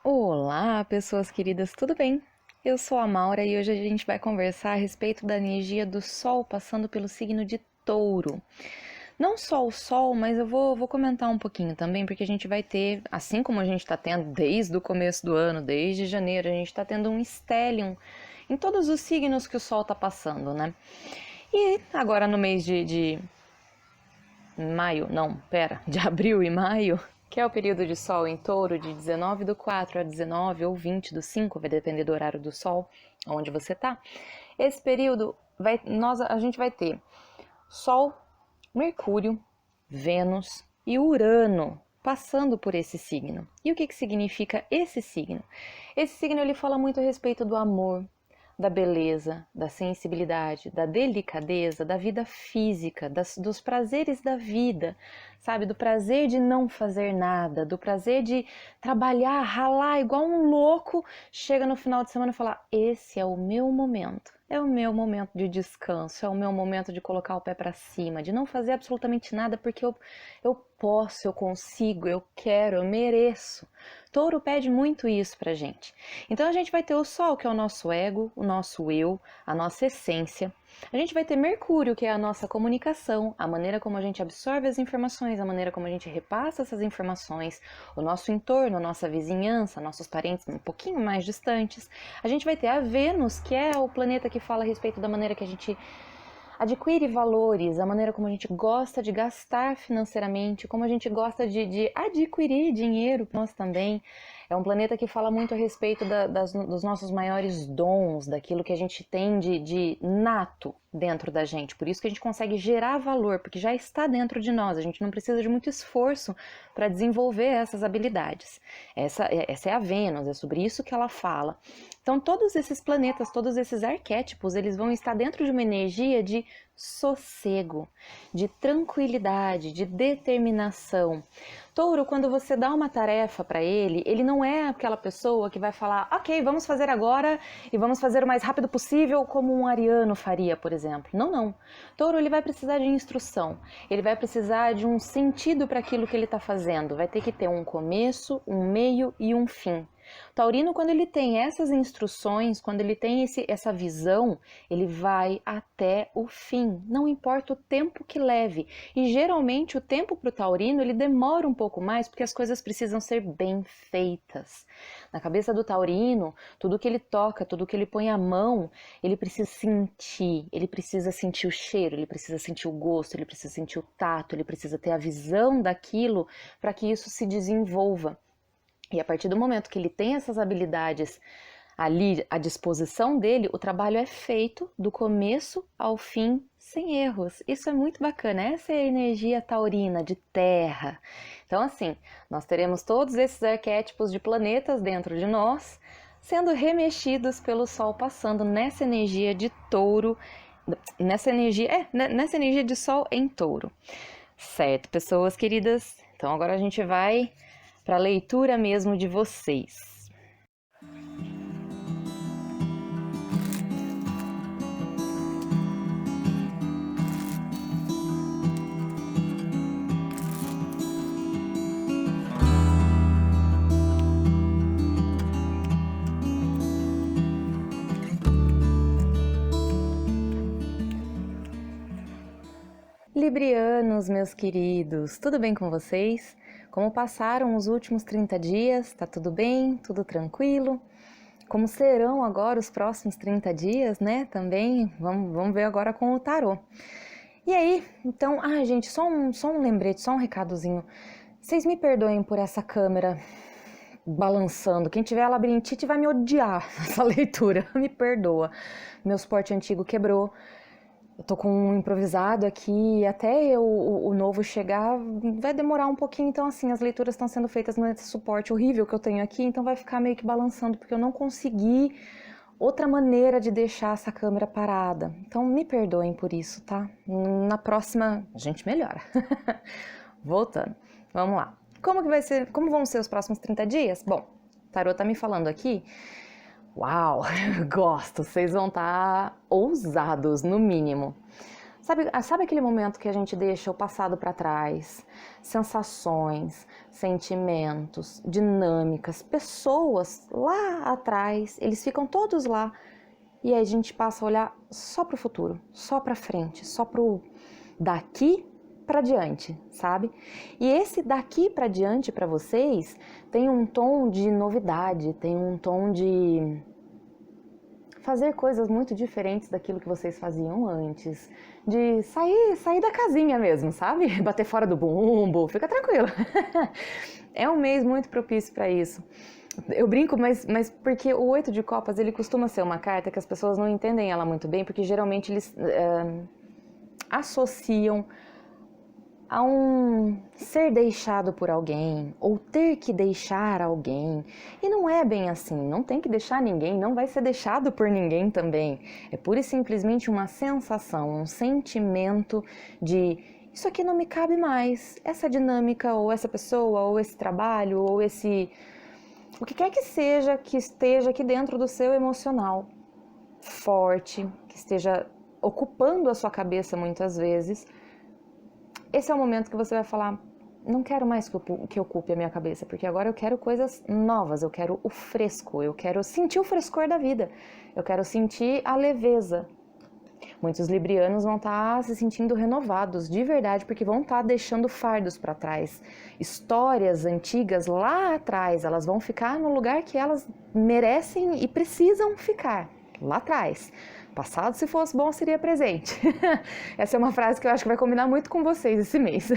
Olá, pessoas queridas, tudo bem? Eu sou a Maura e hoje a gente vai conversar a respeito da energia do Sol passando pelo signo de Touro. Não só o Sol, mas eu vou comentar um pouquinho também, porque a gente vai ter, assim como a gente está tendo desde o começo do ano, desde janeiro, a gente está tendo um stellium em todos os signos que o Sol está passando, né? E agora no mês de maio, não, pera, de abril e maio, que é o período de sol em Touro, de 19/4 a 19 ou 20/5, vai depender do horário do sol, onde você tá. Esse período a gente vai ter Sol, Mercúrio, Vênus e Urano passando por esse signo. E o que significa esse signo? Esse signo ele fala muito a respeito do amor, da beleza, da sensibilidade, da delicadeza, da vida física, dos prazeres da vida, sabe? Do prazer de não fazer nada, do prazer de trabalhar, ralar igual um louco, chega no final de semana e falar: esse é o meu momento. É o meu momento de descanso, é o meu momento de colocar o pé para cima, de não fazer absolutamente nada porque eu posso, eu consigo, eu quero, eu mereço. Touro pede muito isso pra gente. Então a gente vai ter o Sol, que é o nosso ego, o nosso eu, a nossa essência. A gente vai ter Mercúrio, que é a nossa comunicação, a maneira como a gente absorve as informações, a maneira como a gente repassa essas informações, o nosso entorno, a nossa vizinhança, nossos parentes um pouquinho mais distantes. A gente vai ter a Vênus, que é o planeta que fala a respeito da maneira que a gente adquire valores, a maneira como a gente gosta de gastar financeiramente, como a gente gosta de adquirir dinheiro para nós também. É um planeta que fala muito a respeito dos nossos maiores dons, daquilo que a gente tem de nato dentro da gente. Por isso que a gente consegue gerar valor, porque já está dentro de nós. A gente não precisa de muito esforço para desenvolver essas habilidades. Essa é a Vênus, é sobre isso que ela fala. Então, todos esses planetas, todos esses arquétipos, eles vão estar dentro de uma energia de sossego, de tranquilidade, de determinação. Touro, quando você dá uma tarefa para ele não é aquela pessoa que vai falar: ok, vamos fazer agora e vamos fazer o mais rápido possível, como um ariano faria, por exemplo. Não, não. Touro, ele vai precisar de instrução, ele vai precisar de um sentido para aquilo que ele está fazendo, vai ter que ter um começo, um meio e um fim. O taurino, quando ele tem essas instruções, quando ele tem essa visão, ele vai até o fim, não importa o tempo que leve. E geralmente o tempo para o taurino ele demora um pouco mais porque as coisas precisam ser bem feitas. Na cabeça do taurino, tudo que ele toca, tudo que ele põe a mão, ele precisa sentir o cheiro, ele precisa sentir o gosto, ele precisa sentir o tato, ele precisa ter a visão daquilo para que isso se desenvolva. E a partir do momento que ele tem essas habilidades ali à disposição dele, o trabalho é feito do começo ao fim sem erros. Isso é muito bacana, essa é a energia taurina de terra. Então assim, nós teremos todos esses arquétipos de planetas dentro de nós, sendo remexidos pelo Sol passando nessa energia de Touro, nessa energia de Sol em Touro. Certo, pessoas queridas? Então agora a gente vai para a leitura mesmo de vocês. Librianos, meus queridos, tudo bem com vocês? Como passaram os últimos 30 dias? Tá tudo bem? Tudo tranquilo? Como serão agora os próximos 30 dias, né? Também vamos ver agora com o tarô. E aí, então, gente, só um lembrete, só um recadozinho. Vocês me perdoem por essa câmera balançando. Quem tiver labirintite vai me odiar nessa leitura, me perdoa. Meu suporte antigo quebrou. Eu tô com um improvisado aqui, até o novo chegar vai demorar um pouquinho, então assim, as leituras estão sendo feitas nesse suporte horrível que eu tenho aqui, então vai ficar meio que balançando, porque eu não consegui outra maneira de deixar essa câmera parada. Então me perdoem por isso, tá? Na próxima a gente melhora. Voltando, vamos lá. Como vão ser os próximos 30 dias? Bom, o tarô tá me falando aqui. Uau, gosto, vocês vão estar ousados no mínimo. Sabe aquele momento que a gente deixa o passado para trás? Sensações, sentimentos, dinâmicas, pessoas lá atrás, eles ficam todos lá. E aí a gente passa a olhar só para o futuro, só para frente, só para o daqui para diante, sabe? E esse daqui para diante para vocês tem um tom de novidade, tem um tom de fazer coisas muito diferentes daquilo que vocês faziam antes, de sair da casinha mesmo, sabe? Bater fora do bumbo, fica tranquilo. É um mês muito propício para isso. Eu brinco, mas porque o 8 de copas, ele costuma ser uma carta que as pessoas não entendem ela muito bem, porque geralmente eles associam a um ser deixado por alguém, ou ter que deixar alguém. E não é bem assim, não tem que deixar ninguém, não vai ser deixado por ninguém também. É pura e simplesmente uma sensação, um sentimento de isso aqui não me cabe mais, essa dinâmica, ou essa pessoa, ou esse trabalho, ou esse... o que quer que seja que esteja aqui dentro do seu emocional forte, que esteja ocupando a sua cabeça muitas vezes. Esse é o momento que você vai falar, não quero mais que ocupe a minha cabeça, porque agora eu quero coisas novas, eu quero o fresco, eu quero sentir o frescor da vida, eu quero sentir a leveza. Muitos librianos vão estar se sentindo renovados, de verdade, porque vão estar deixando fardos para trás. Histórias antigas lá atrás, elas vão ficar no lugar que elas merecem e precisam ficar, lá atrás. Passado, se fosse bom, seria presente. Essa é uma frase que eu acho que vai combinar muito com vocês esse mês.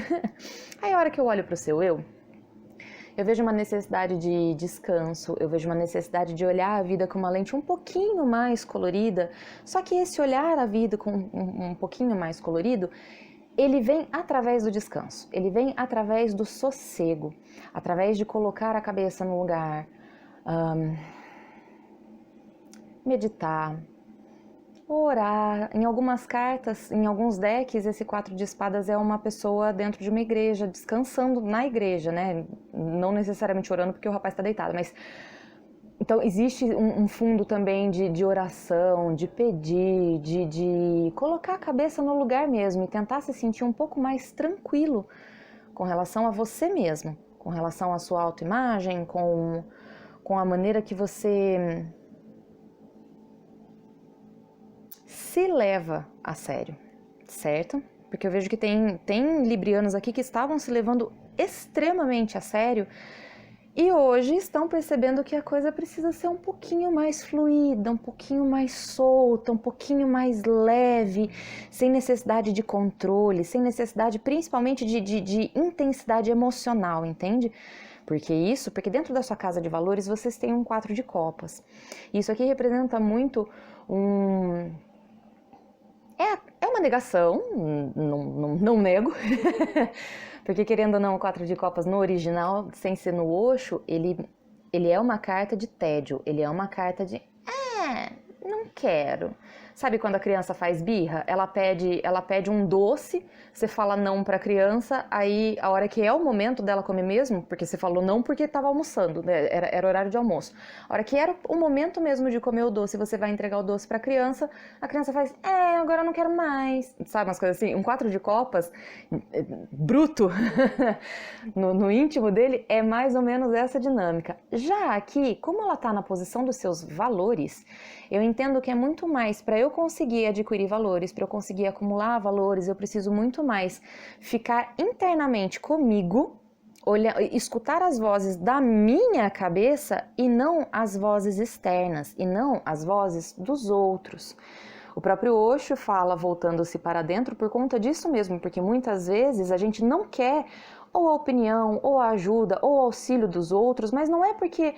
Aí, a hora que eu olho para o seu eu vejo uma necessidade de descanso, eu vejo uma necessidade de olhar a vida com uma lente um pouquinho mais colorida. Só que esse olhar a vida com um pouquinho mais colorido, ele vem através do descanso, ele vem através do sossego, através de colocar a cabeça no lugar, meditar, orar. Em algumas cartas, em alguns decks, esse 4 de espadas é uma pessoa dentro de uma igreja, descansando na igreja, né? Não necessariamente orando porque o rapaz está deitado, mas... Então existe um fundo também de oração, de pedir, de colocar a cabeça no lugar mesmo e tentar se sentir um pouco mais tranquilo com relação a você mesmo, com relação à sua autoimagem, com a maneira que você se leva a sério, certo? Porque eu vejo que tem librianos aqui que estavam se levando extremamente a sério e hoje estão percebendo que a coisa precisa ser um pouquinho mais fluida, um pouquinho mais solta, um pouquinho mais leve, sem necessidade de controle, sem necessidade principalmente de intensidade emocional, entende? Porque dentro da sua casa de valores vocês têm um 4 de copas. Isso aqui representa muito É uma negação, não nego, porque querendo ou não, o 4 de copas no original, sem ser no Osho, ele é uma carta de tédio, ele é uma carta de, não quero. Sabe quando a criança faz birra? Ela pede um doce, você fala não pra criança, aí a hora que é o momento dela comer mesmo, porque você falou não porque estava almoçando, né? Era horário de almoço. A hora que era o momento mesmo de comer o doce, você vai entregar o doce pra criança, a criança faz, agora eu não quero mais. Sabe umas coisas assim? Um 4 de copas, bruto, no íntimo dele, é mais ou menos essa dinâmica. Já aqui, como ela tá na posição dos seus valores, eu entendo que é muito mais para eu conseguir adquirir valores, para eu conseguir acumular valores, eu preciso muito mais ficar internamente comigo, escutar as vozes da minha cabeça e não as vozes externas, e não as vozes dos outros. O próprio Osho fala voltando-se para dentro por conta disso mesmo, porque muitas vezes a gente não quer ou a opinião, ou a ajuda, ou o auxílio dos outros, mas não é porque,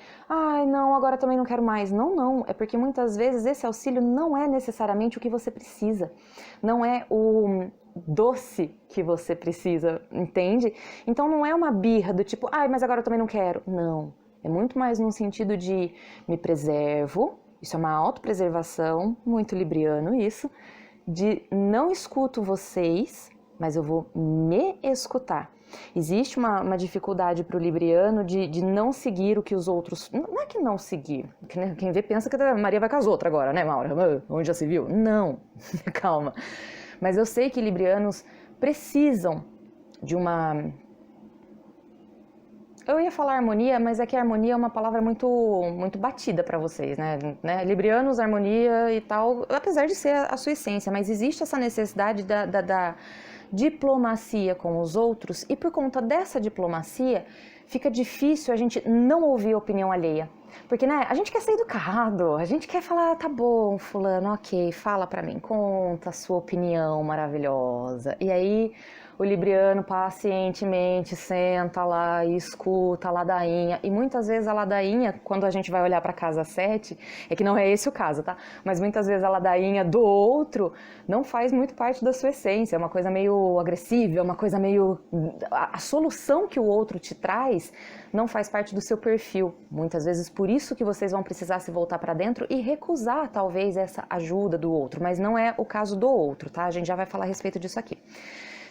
não, agora também não quero mais. Não, é porque muitas vezes esse auxílio não é necessariamente o que você precisa, não é o doce que você precisa, entende? Então não é uma birra do tipo, mas agora eu também não quero. Não, é muito mais no sentido de me preservo, isso é uma autopreservação, muito libriano isso, de não escuto vocês, mas eu vou me escutar. Existe uma dificuldade para o libriano de não seguir o que os outros... Não é que não seguir, quem vê pensa que a Maria vai com as outras agora, né, Maura? Onde já se viu? Não, calma. Mas eu sei que librianos precisam de uma... Eu ia falar harmonia, mas é que harmonia é uma palavra muito batida para vocês, né? Librianos, harmonia e tal, apesar de ser a sua essência, mas existe essa necessidade da diplomacia com os outros, e por conta dessa diplomacia fica difícil a gente não ouvir a opinião alheia. Porque, né, a gente quer ser educado, a gente quer falar, tá bom, fulano, ok, fala pra mim, conta a sua opinião maravilhosa. E aí o libriano pacientemente senta lá e escuta a ladainha. E muitas vezes a ladainha, quando a gente vai olhar pra casa 7, é que não é esse o caso, tá? Mas muitas vezes a ladainha do outro não faz muito parte da sua essência, é uma coisa meio agressiva, é uma coisa meio... A solução que o outro te traz não faz parte do seu perfil. Muitas vezes por isso que vocês vão precisar se voltar para dentro e recusar talvez essa ajuda do outro, mas não é o caso do outro, tá? A gente já vai falar a respeito disso aqui.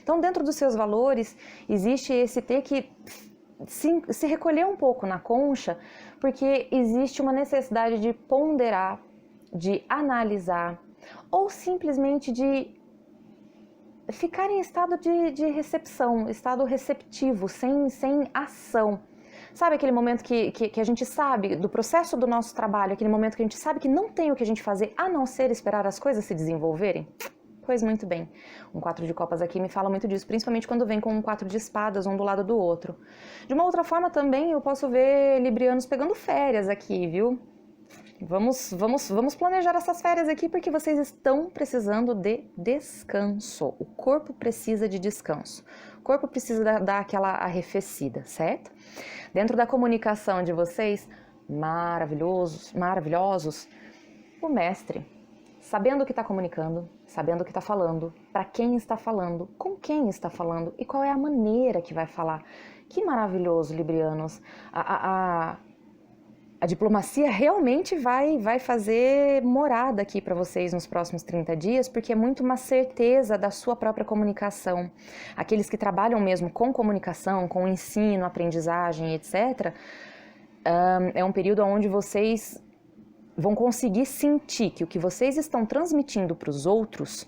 Então, dentro dos seus valores, existe esse ter que se recolher um pouco na concha, porque existe uma necessidade de ponderar, de analisar, ou simplesmente de ficar em estado de recepção, estado receptivo, sem ação. Sabe aquele momento que a gente sabe do processo do nosso trabalho, aquele momento que a gente sabe que não tem o que a gente fazer a não ser esperar as coisas se desenvolverem? Pois muito bem, um 4 de copas aqui me fala muito disso, principalmente quando vem com um 4 de espadas, um do lado do outro. De uma outra forma também eu posso ver librianos pegando férias aqui, viu? Vamos planejar essas férias aqui porque vocês estão precisando de descanso. O corpo precisa de descanso. O corpo precisa dar aquela arrefecida, certo? Dentro da comunicação de vocês, maravilhosos, o mestre, sabendo o que está comunicando, sabendo o que está falando, para quem está falando, com quem está falando e qual é a maneira que vai falar. Que maravilhoso, librianos. A diplomacia realmente vai fazer morada aqui para vocês nos próximos 30 dias, porque é muito uma certeza da sua própria comunicação. Aqueles que trabalham mesmo com comunicação, com ensino, aprendizagem, etc., é um período onde vocês vão conseguir sentir que o que vocês estão transmitindo para os outros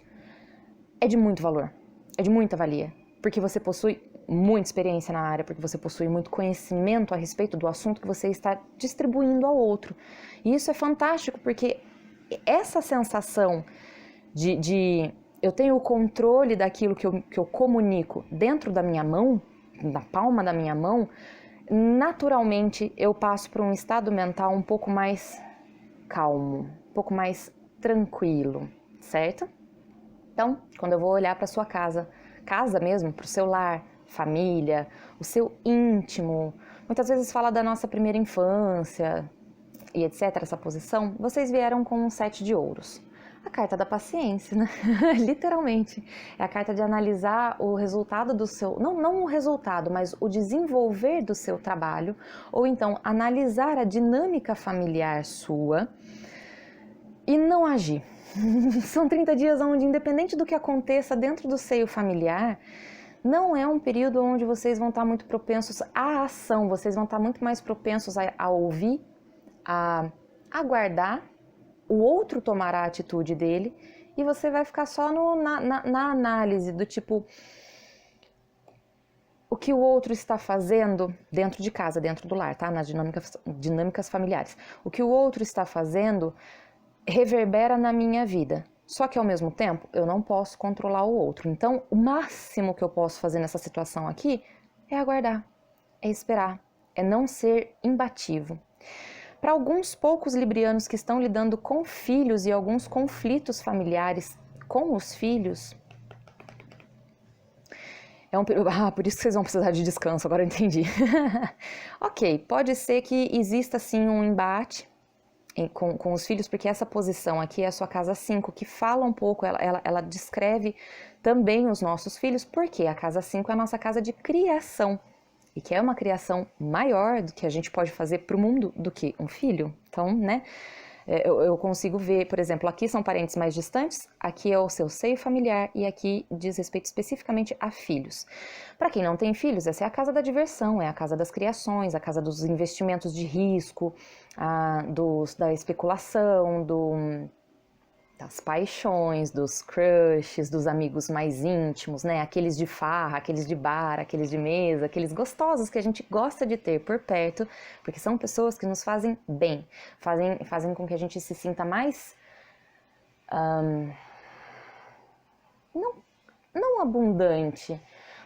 é de muito valor, é de muita valia, porque você possui muita experiência na área, porque você possui muito conhecimento a respeito do assunto que você está distribuindo ao outro. E isso é fantástico, porque essa sensação de eu tenho o controle daquilo que eu comunico dentro da minha mão, na palma da minha mão, naturalmente eu passo por um estado mental um pouco mais calmo, um pouco mais tranquilo, certo? Então, quando eu vou olhar para sua casa mesmo, para o seu lar, família, o seu íntimo, muitas vezes fala da nossa primeira infância e etc, essa posição, vocês vieram com um 7 de ouros. A carta da paciência, né? Literalmente. É a carta de analisar o resultado do seu... Não o resultado, mas o desenvolver do seu trabalho, ou então analisar a dinâmica familiar sua e não agir. São 30 dias onde, independente do que aconteça dentro do seio familiar, não é um período onde vocês vão estar muito propensos à ação, vocês vão estar muito mais propensos a ouvir, a aguardar, o outro tomar a atitude dele e você vai ficar só na análise do tipo, o que o outro está fazendo dentro de casa, dentro do lar, tá? Nas dinâmicas familiares. O que o outro está fazendo reverbera na minha vida. Só que ao mesmo tempo, eu não posso controlar o outro. Então, o máximo que eu posso fazer nessa situação aqui é aguardar, é esperar, é não ser imbativo. Para alguns poucos librianos que estão lidando com filhos e alguns conflitos familiares com os filhos, é um período... por isso que vocês vão precisar de descanso, agora eu entendi. Ok, pode ser que exista sim um embate com os filhos, porque essa posição aqui é a sua casa 5, que fala um pouco, ela descreve também os nossos filhos, porque a casa 5 é a nossa casa de criação, e que é uma criação maior do que a gente pode fazer para o mundo do que um filho. Então, né, eu consigo ver, por exemplo, aqui são parentes mais distantes, aqui é o seu seio familiar e aqui diz respeito especificamente a filhos. Para quem não tem filhos, essa é a casa da diversão, é a casa das criações, a casa dos investimentos de risco, da especulação, das paixões, dos crushes, dos amigos mais íntimos, né? Aqueles de farra, aqueles de bar, aqueles de mesa, aqueles gostosos que a gente gosta de ter por perto, porque são pessoas que nos fazem bem, fazem com que a gente se sinta mais não abundante,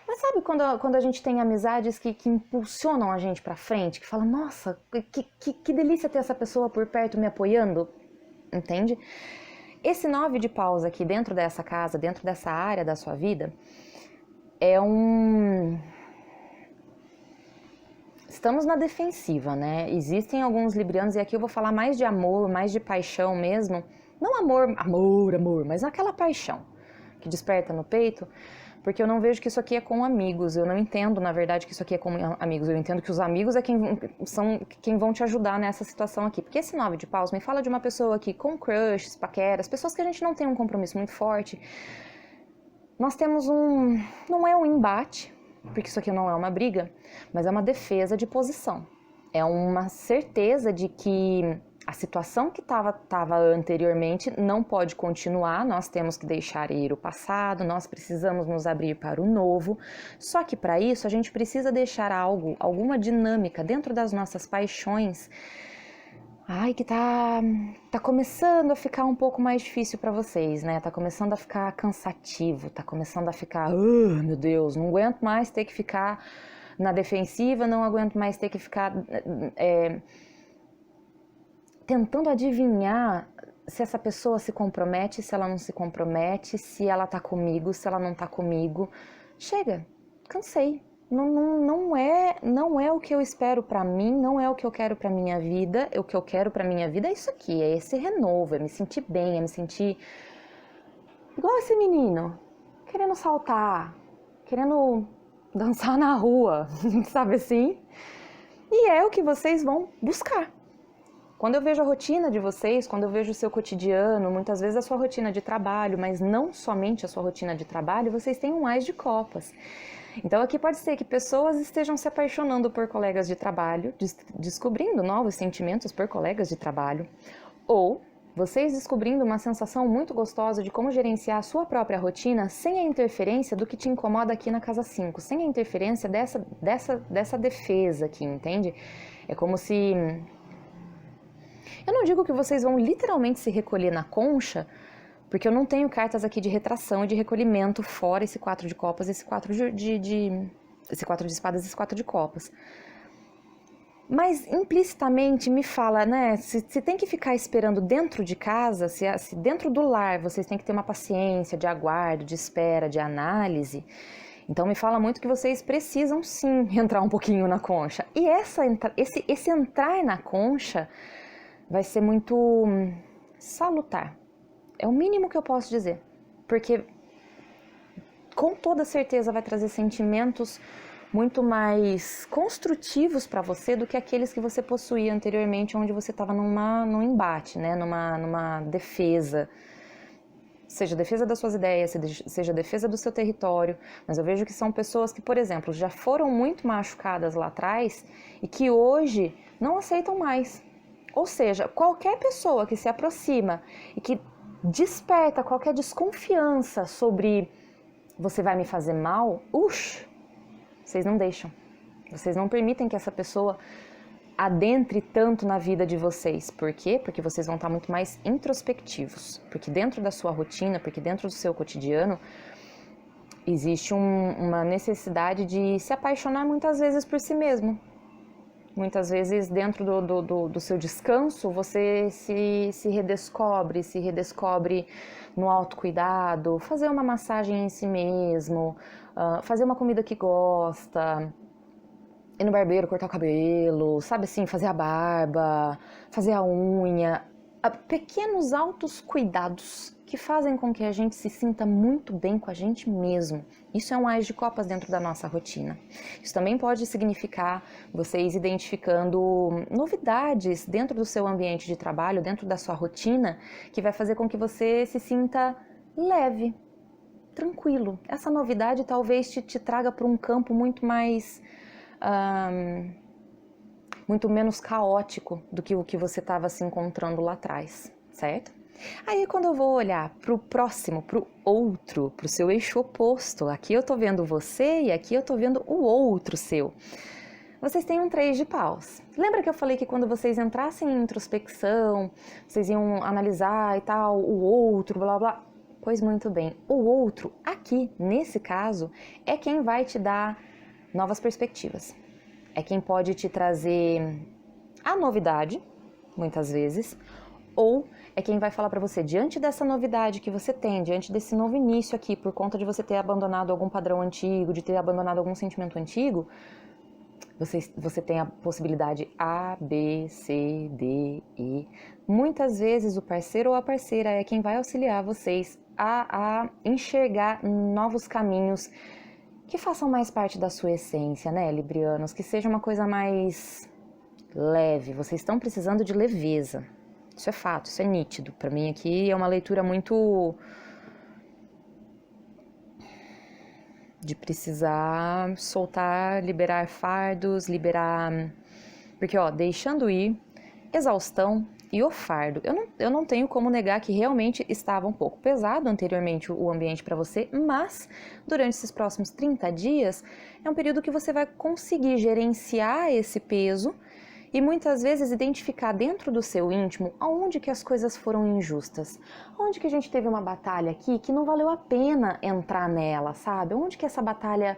mas sabe quando a gente tem amizades que impulsionam a gente pra frente, que fala, nossa, que delícia ter essa pessoa por perto me apoiando, entende? Esse 9 de paus aqui dentro dessa casa, dentro dessa área da sua vida, é Estamos na defensiva, né? Existem alguns librianos, e aqui eu vou falar mais de amor, mais de paixão mesmo. Não amor, mas aquela paixão que desperta no peito, porque eu não vejo que isso aqui é com amigos. Eu não entendo, na verdade, que isso aqui é com amigos. Eu entendo que os amigos são quem vão te ajudar nessa situação aqui. Porque esse 9 de paus me fala de uma pessoa aqui com crushes, paqueras, pessoas que a gente não tem um compromisso muito forte. Nós temos não é um embate, porque isso aqui não é uma briga, mas é uma defesa de posição. É uma certeza de que a situação que estava anteriormente não pode continuar, nós temos que deixar ir o passado, nós precisamos nos abrir para o novo, só que para isso a gente precisa deixar alguma dinâmica dentro das nossas paixões, que tá começando a ficar um pouco mais difícil para vocês, né? Tá começando a ficar cansativo, tá começando a ficar, meu Deus, não aguento mais ter que ficar na defensiva, não aguento mais ter que ficar tentando adivinhar se essa pessoa se compromete, se ela não se compromete, se ela tá comigo, se ela não tá comigo. Chega, cansei. Não é o que eu espero pra mim, não é o que eu quero pra minha vida. O que eu quero pra minha vida é isso aqui, é esse renovo, é me sentir bem, é me sentir igual esse menino, querendo saltar, querendo dançar na rua, sabe assim? E é o que vocês vão buscar. Quando eu vejo a rotina de vocês, quando eu vejo o seu cotidiano, muitas vezes a sua rotina de trabalho, mas não somente a sua rotina de trabalho, vocês têm um Ás de copas. Então aqui pode ser que pessoas estejam se apaixonando por colegas de trabalho, descobrindo novos sentimentos por colegas de trabalho, ou vocês descobrindo uma sensação muito gostosa de como gerenciar a sua própria rotina sem a interferência do que te incomoda aqui na casa 5, sem a interferência dessa defesa aqui, entende? É como se... Eu não digo que vocês vão literalmente se recolher na concha, porque eu não tenho cartas aqui de retração e de recolhimento fora esse 4 de copas, esse 4 esse 4 de espadas e esse 4 de copas. Mas implicitamente me fala, né, se tem que ficar esperando dentro de casa, se dentro do lar vocês têm que ter uma paciência de aguardo, de espera, de análise, então me fala muito que vocês precisam sim entrar um pouquinho na concha. E esse entrar na concha vai ser muito salutar. É o mínimo que eu posso dizer, porque com toda certeza vai trazer sentimentos muito mais construtivos para você do que aqueles que você possuía anteriormente, onde você estava num embate, né? numa defesa, seja defesa das suas ideias, seja defesa do seu território, mas eu vejo que são pessoas que, por exemplo, já foram muito machucadas lá atrás e que hoje não aceitam mais. Ou seja, qualquer pessoa que se aproxima e que desperta qualquer desconfiança sobre você vai me fazer mal, vocês não deixam. Vocês não permitem que essa pessoa adentre tanto na vida de vocês. Por quê? Porque vocês vão estar muito mais introspectivos. Porque dentro da sua rotina, porque dentro do seu cotidiano, existe uma necessidade de se apaixonar muitas vezes por si mesmo. Muitas vezes, dentro do seu descanso, você se redescobre no autocuidado, fazer uma massagem em si mesmo, fazer uma comida que gosta, ir no barbeiro, cortar o cabelo, sabe assim, fazer a barba, fazer a unha. Pequenos altos cuidados que fazem com que a gente se sinta muito bem com a gente mesmo. Isso é um Ás de copas dentro da nossa rotina. Isso também pode significar vocês identificando novidades dentro do seu ambiente de trabalho, dentro da sua rotina, que vai fazer com que você se sinta leve, tranquilo. Essa novidade talvez te traga para um campo muito mais... muito menos caótico do que o que você estava se encontrando lá atrás, certo? Aí quando eu vou olhar para o próximo, para o outro, para o seu eixo oposto, aqui eu tô vendo você e aqui eu tô vendo o outro seu. Vocês têm um 3 de paus. Lembra que eu falei que quando vocês entrassem em introspecção, vocês iam analisar e tal, o outro, blá blá. Pois muito bem, o outro, aqui, nesse caso, é quem vai te dar novas perspectivas. É quem pode te trazer a novidade, muitas vezes, ou é quem vai falar para você, diante dessa novidade que você tem, diante desse novo início aqui, por conta de você ter abandonado algum padrão antigo, de ter abandonado algum sentimento antigo, você tem a possibilidade A, B, C, D, E. Muitas vezes o parceiro ou a parceira é quem vai auxiliar vocês a enxergar novos caminhos que façam mais parte da sua essência, né, librianos? Que seja uma coisa mais leve. Vocês estão precisando de leveza. Isso é fato, isso é nítido. Para mim aqui é uma leitura muito de precisar soltar, liberar fardos, liberar... Porque, ó, deixando ir, exaustão e o fardo. Eu não tenho como negar que realmente estava um pouco pesado anteriormente o ambiente para você, mas durante esses próximos 30 dias é um período que você vai conseguir gerenciar esse peso e muitas vezes identificar dentro do seu íntimo aonde que as coisas foram injustas, onde que a gente teve uma batalha aqui que não valeu a pena entrar nela, sabe? Onde que essa batalha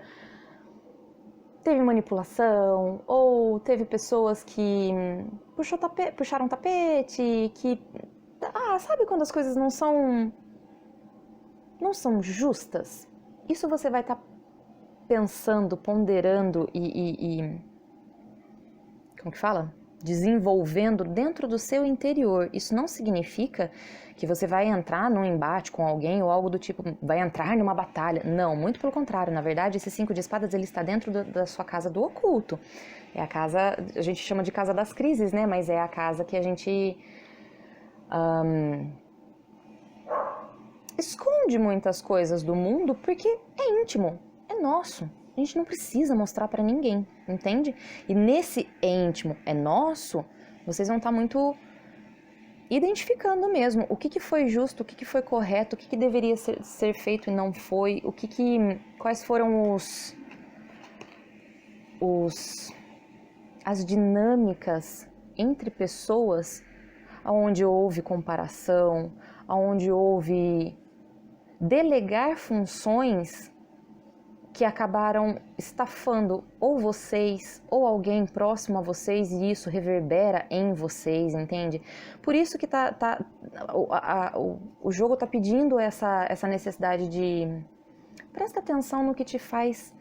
teve manipulação ou teve pessoas que puxaram tapete, que sabe quando as coisas não são justas? Isso você vai estar pensando, ponderando e como que fala? Desenvolvendo dentro do seu interior. Isso não significa que você vai entrar num embate com alguém ou algo do tipo, vai entrar numa batalha. Não, muito pelo contrário. Na verdade, esse 5 de espadas, ele está dentro da sua casa do oculto. É a casa, a gente chama de casa das crises, né? Mas é a casa que a gente esconde muitas coisas do mundo porque é íntimo, é nosso. A gente não precisa mostrar pra ninguém, entende? E nesse íntimo é nosso, vocês vão estar muito identificando mesmo o que foi justo, o que foi correto, o que deveria ser feito e não foi, quais foram as dinâmicas entre pessoas onde houve comparação, onde houve delegar funções que acabaram estafando ou vocês ou alguém próximo a vocês e isso reverbera em vocês, entende? Por isso que o jogo tá pedindo essa necessidade de presta atenção no que te faz,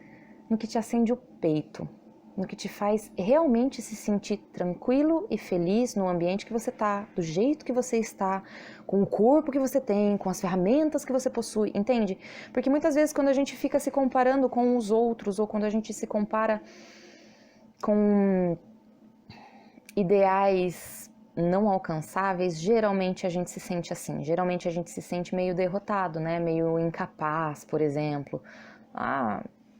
no que te acende o peito, no que te faz realmente se sentir tranquilo e feliz no ambiente que você tá, do jeito que você está, com o corpo que você tem, com as ferramentas que você possui, entende? Porque muitas vezes quando a gente fica se comparando com os outros ou quando a gente se compara com ideais não alcançáveis, geralmente a gente se sente assim, geralmente a gente se sente meio derrotado, né? Meio incapaz, por exemplo.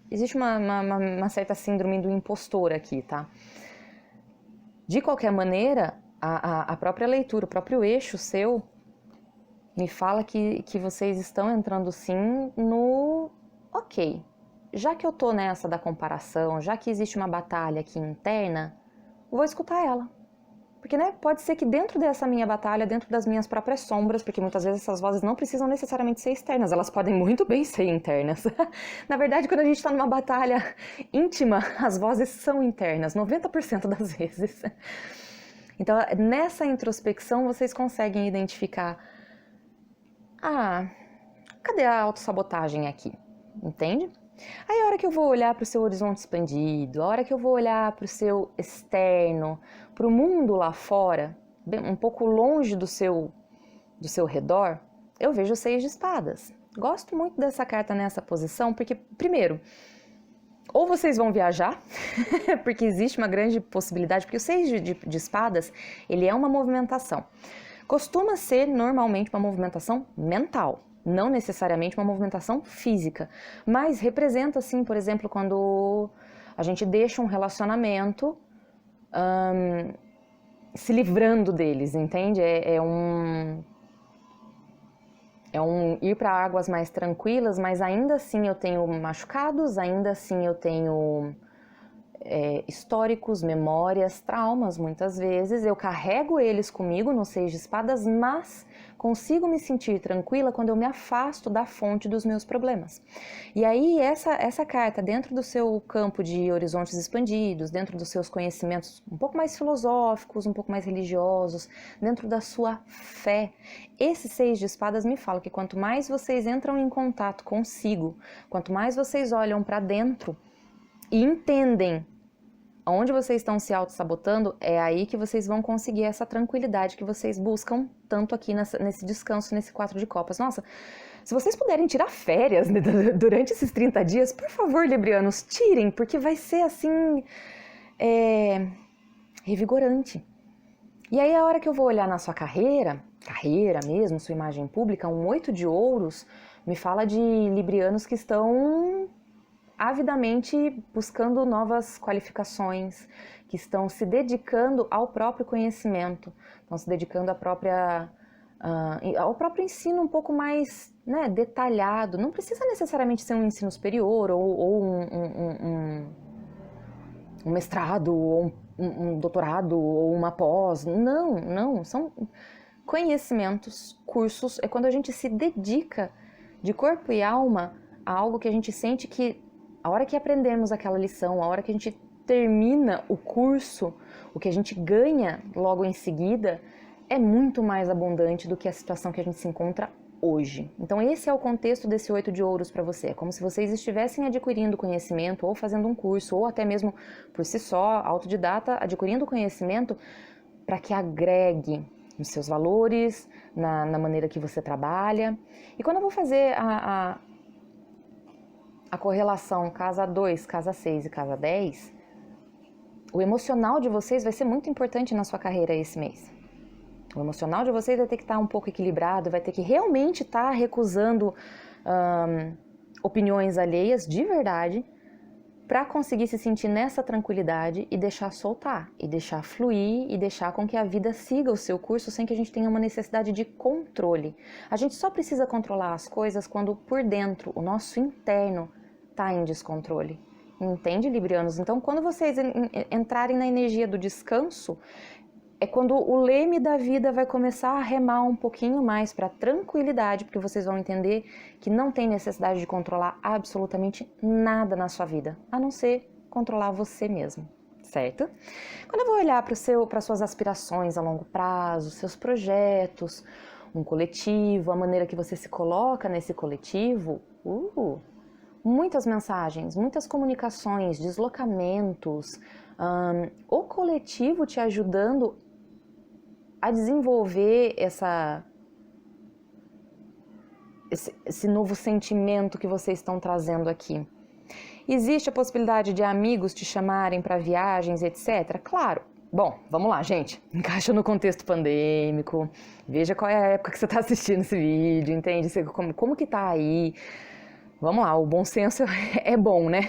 Existe uma certa síndrome do impostor aqui, tá? De qualquer maneira, a própria leitura, o próprio eixo seu me fala que vocês estão entrando sim no ok. Já que eu tô nessa da comparação, já que existe uma batalha aqui interna, vou escutar ela. Porque, né, pode ser que dentro dessa minha batalha, dentro das minhas próprias sombras, porque muitas vezes essas vozes não precisam necessariamente ser externas, elas podem muito bem ser internas. Na verdade, quando a gente está numa batalha íntima, as vozes são internas, 90% das vezes. Então, nessa introspecção, vocês conseguem identificar cadê a autossabotagem aqui? Entende? Aí a hora que eu vou olhar para o seu horizonte expandido, a hora que eu vou olhar para o seu externo, para o mundo lá fora, um pouco longe do seu redor, eu vejo o 6 de espadas. Gosto muito dessa carta nessa posição, porque, primeiro, ou vocês vão viajar, porque existe uma grande possibilidade, porque o 6 de espadas, ele é uma movimentação. Costuma ser, normalmente, uma movimentação mental. Não necessariamente uma movimentação física, mas representa, assim, por exemplo, quando a gente deixa um relacionamento se livrando deles, entende? É um ir para águas mais tranquilas, mas ainda assim eu tenho machucados, ainda assim eu tenho históricos, memórias, traumas, muitas vezes. Eu carrego eles comigo no Seis de Espadas, mas consigo me sentir tranquila quando eu me afasto da fonte dos meus problemas. E aí, essa carta, dentro do seu campo de horizontes expandidos, dentro dos seus conhecimentos um pouco mais filosóficos, um pouco mais religiosos, dentro da sua fé, esse Seis de Espadas me fala que quanto mais vocês entram em contato consigo, quanto mais vocês olham para dentro e entendem onde vocês estão se auto-sabotando, é aí que vocês vão conseguir essa tranquilidade que vocês buscam tanto aqui nesse descanso, nesse 4 de copas. Nossa, se vocês puderem tirar férias, né, durante esses 30 dias, por favor, librianos, tirem, porque vai ser assim, revigorante. E aí a hora que eu vou olhar na sua carreira mesmo, sua imagem pública, um 8 de ouros me fala de librianos que estão avidamente buscando novas qualificações, que estão se dedicando ao próprio conhecimento, estão se dedicando ao próprio ensino um pouco mais, né, detalhado. Não precisa necessariamente ser um ensino superior ou um mestrado, ou um doutorado, ou uma pós. Não, são conhecimentos, cursos. É quando a gente se dedica de corpo e alma a algo que a gente sente que a hora que aprendemos aquela lição, a hora que a gente termina o curso, o que a gente ganha logo em seguida é muito mais abundante do que a situação que a gente se encontra hoje. Então esse é o contexto desse 8 de ouros para você. É como se vocês estivessem adquirindo conhecimento ou fazendo um curso, ou até mesmo por si só, autodidata, adquirindo conhecimento para que agregue nos seus valores, na maneira que você trabalha. E quando eu vou fazer a correlação casa 2, casa 6 e casa 10, o emocional de vocês vai ser muito importante na sua carreira esse mês. O emocional de vocês vai ter que estar um pouco equilibrado, vai ter que realmente estar recusando opiniões alheias de verdade para conseguir se sentir nessa tranquilidade e deixar soltar, e deixar fluir, e deixar com que a vida siga o seu curso sem que a gente tenha uma necessidade de controle. A gente só precisa controlar as coisas quando por dentro, o nosso interno está em descontrole. Entende, librianos? Então, quando vocês entrarem na energia do descanso, é quando o leme da vida vai começar a remar um pouquinho mais para tranquilidade, porque vocês vão entender que não tem necessidade de controlar absolutamente nada na sua vida, a não ser controlar você mesmo, certo? Quando eu vou olhar para suas aspirações a longo prazo, seus projetos, um coletivo, a maneira que você se coloca nesse coletivo, muitas mensagens, muitas comunicações, deslocamentos, o coletivo te ajudando a desenvolver esse novo sentimento que vocês estão trazendo aqui. Existe a possibilidade de amigos te chamarem para viagens, etc? Claro. Bom, vamos lá, gente. Encaixa no contexto pandêmico. Veja qual é a época que você está assistindo esse vídeo, entende? Como que tá aí? Vamos lá, o bom senso é bom, né?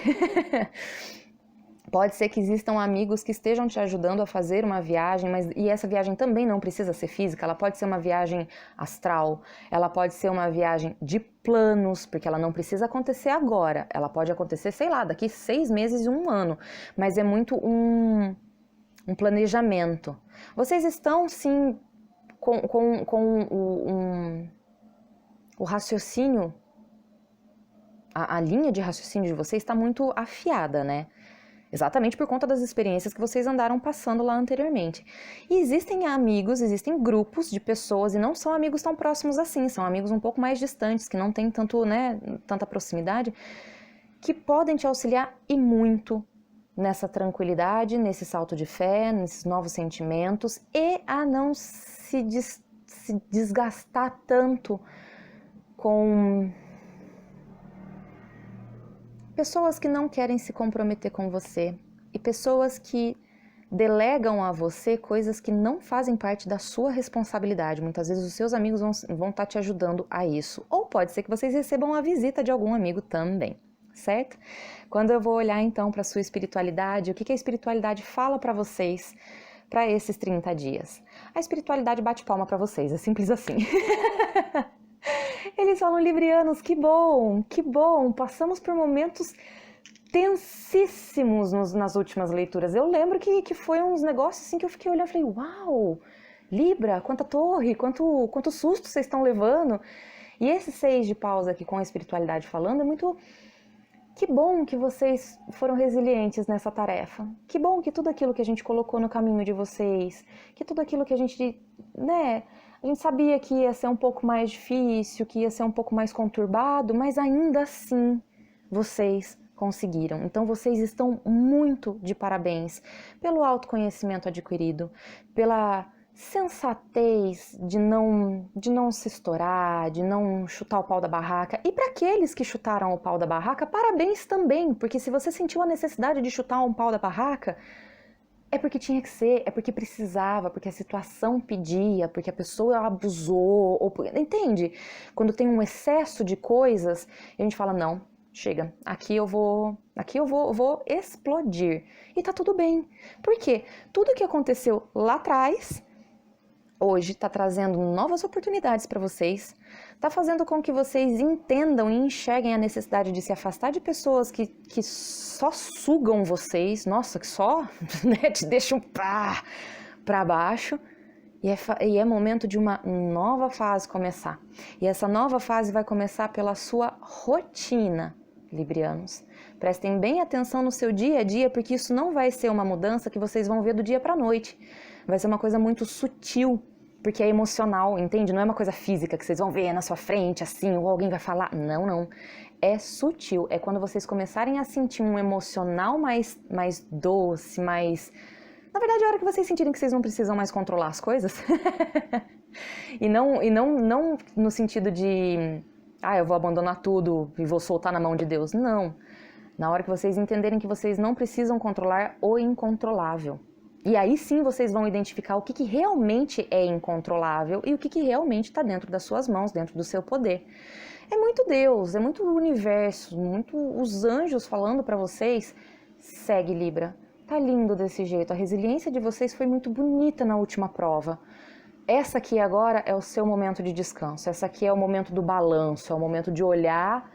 Pode ser que existam amigos que estejam te ajudando a fazer uma viagem, e essa viagem também não precisa ser física, ela pode ser uma viagem astral, ela pode ser uma viagem de planos, porque ela não precisa acontecer agora, ela pode acontecer, sei lá, daqui 6 meses e 1 ano, mas é muito um planejamento. Vocês estão, sim, com o raciocínio, a linha de raciocínio de vocês está muito afiada, né? Exatamente por conta das experiências que vocês andaram passando lá anteriormente. E existem amigos, existem grupos de pessoas, e não são amigos tão próximos assim, são amigos um pouco mais distantes, que não têm tanta proximidade, que podem te auxiliar e muito nessa tranquilidade, nesse salto de fé, nesses novos sentimentos, e a não se desgastar tanto com pessoas que não querem se comprometer com você e pessoas que delegam a você coisas que não fazem parte da sua responsabilidade. Muitas vezes os seus amigos vão estar te ajudando a isso. Ou pode ser que vocês recebam a visita de algum amigo também, certo? Quando eu vou olhar então para a sua espiritualidade, o que a espiritualidade fala para vocês para esses 30 dias? A espiritualidade bate palma para vocês, é simples assim. Eles falam, librianos, que bom, passamos por momentos tensíssimos nas últimas leituras. Eu lembro que foi uns negócios assim que eu fiquei olhando e falei, uau, Libra, quanta torre, quanto susto vocês estão levando. E esse 6 de paus aqui com a espiritualidade falando é muito... Que bom que vocês foram resilientes nessa tarefa. Que bom que tudo aquilo que a gente colocou no caminho de vocês, que tudo aquilo que a gente sabia que ia ser um pouco mais difícil, que ia ser um pouco mais conturbado, mas ainda assim vocês conseguiram. Então vocês estão muito de parabéns pelo autoconhecimento adquirido, pela sensatez de não se estourar, de não chutar o pau da barraca. E para aqueles que chutaram o pau da barraca, parabéns também, porque se você sentiu a necessidade de chutar um pau da barraca, é porque tinha que ser, é porque precisava, porque a situação pedia, porque a pessoa abusou, entende? Quando tem um excesso de coisas, a gente fala, não, chega, aqui eu vou explodir. E tá tudo bem. Por quê? Tudo que aconteceu lá atrás hoje está trazendo novas oportunidades para vocês, está fazendo com que vocês entendam e enxerguem a necessidade de se afastar de pessoas que só sugam vocês, nossa, que só te deixam para baixo, e é momento de uma nova fase começar. E essa nova fase vai começar pela sua rotina, librianos. Prestem bem atenção no seu dia a dia, porque isso não vai ser uma mudança que vocês vão ver do dia para a noite. Vai ser uma coisa muito sutil, porque é emocional, entende? Não é uma coisa física que vocês vão ver na sua frente, assim, ou alguém vai falar. Não. É sutil. É quando vocês começarem a sentir um emocional mais doce, mais... Na verdade, é a hora que vocês sentirem que vocês não precisam mais controlar as coisas. e não no sentido de... eu vou abandonar tudo e vou soltar na mão de Deus. Não. Na hora que vocês entenderem que vocês não precisam controlar o incontrolável. E aí sim vocês vão identificar o que realmente é incontrolável e o que realmente está dentro das suas mãos, dentro do seu poder. É muito Deus, é muito o universo, muito os anjos falando para vocês, segue Libra, tá lindo desse jeito, a resiliência de vocês foi muito bonita na última prova. Essa aqui agora é o seu momento de descanso, essa aqui é o momento do balanço, é o momento de olhar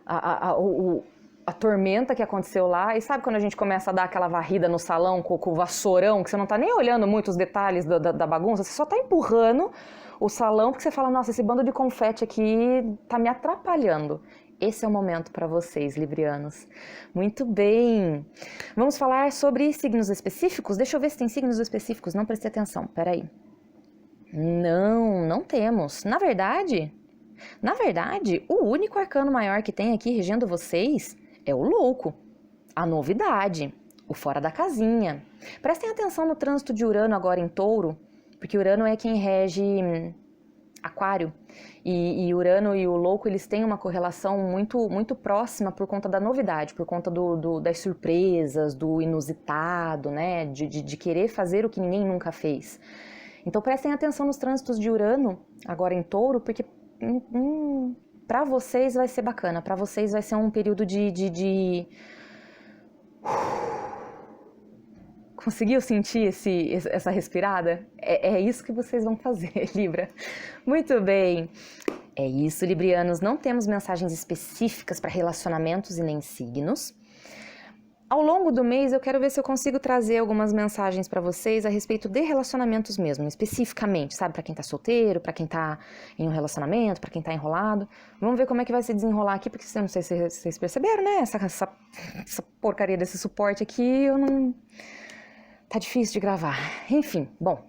a tormenta que aconteceu lá, e sabe quando a gente começa a dar aquela varrida no salão com o vassourão, que você não tá nem olhando muito os detalhes da bagunça, você só tá empurrando o salão porque você fala, nossa, esse bando de confete aqui tá me atrapalhando. Esse é o momento para vocês, librianos. Muito bem. Vamos falar sobre signos específicos? Deixa eu ver se tem signos específicos, não prestei atenção, peraí. Não temos. Na verdade, o único arcano maior que tem aqui regendo vocês é o louco, a novidade, o fora da casinha. Prestem atenção no trânsito de Urano agora em Touro, porque Urano é quem rege Aquário, e Urano e o louco, eles têm uma correlação muito próxima por conta da novidade, por conta das surpresas, do inusitado, né, de querer fazer o que ninguém nunca fez. Então prestem atenção nos trânsitos de Urano agora em Touro, porque para vocês vai ser bacana, para vocês vai ser um período de... Conseguiu sentir essa respirada? É isso que vocês vão fazer, Libra. Muito bem. É isso, librianos. Não temos mensagens específicas para relacionamentos e nem signos. Ao longo do mês, eu quero ver se eu consigo trazer algumas mensagens para vocês a respeito de relacionamentos mesmo, especificamente, sabe? Para quem tá solteiro, para quem tá em um relacionamento, para quem tá enrolado. Vamos ver como é que vai se desenrolar aqui, porque eu não sei se vocês perceberam, né? Essa porcaria desse suporte aqui, tá difícil de gravar. Enfim, bom,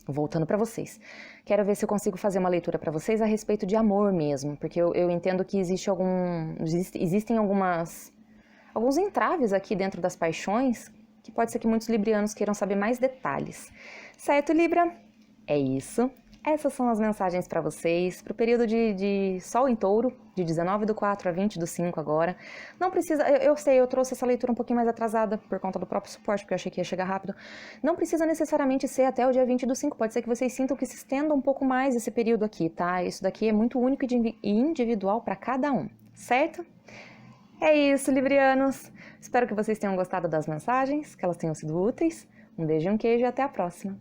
voltando para vocês. Quero ver se eu consigo fazer uma leitura para vocês a respeito de amor mesmo, porque eu entendo que existem alguns entraves aqui dentro das paixões, que pode ser que muitos librianos queiram saber mais detalhes. Certo, Libra? É isso. Essas são as mensagens para vocês, para o período de Sol em Touro, de 19/4 a 20/5 agora. Não precisa, eu sei, eu trouxe essa leitura um pouquinho mais atrasada, por conta do próprio suporte, porque eu achei que ia chegar rápido. Não precisa necessariamente ser até o dia 20/5, pode ser que vocês sintam que se estenda um pouco mais esse período aqui, tá? Isso daqui é muito único e individual para cada um, certo? É isso, librianos. Espero que vocês tenham gostado das mensagens, que elas tenham sido úteis. Um beijo e um queijo e até a próxima.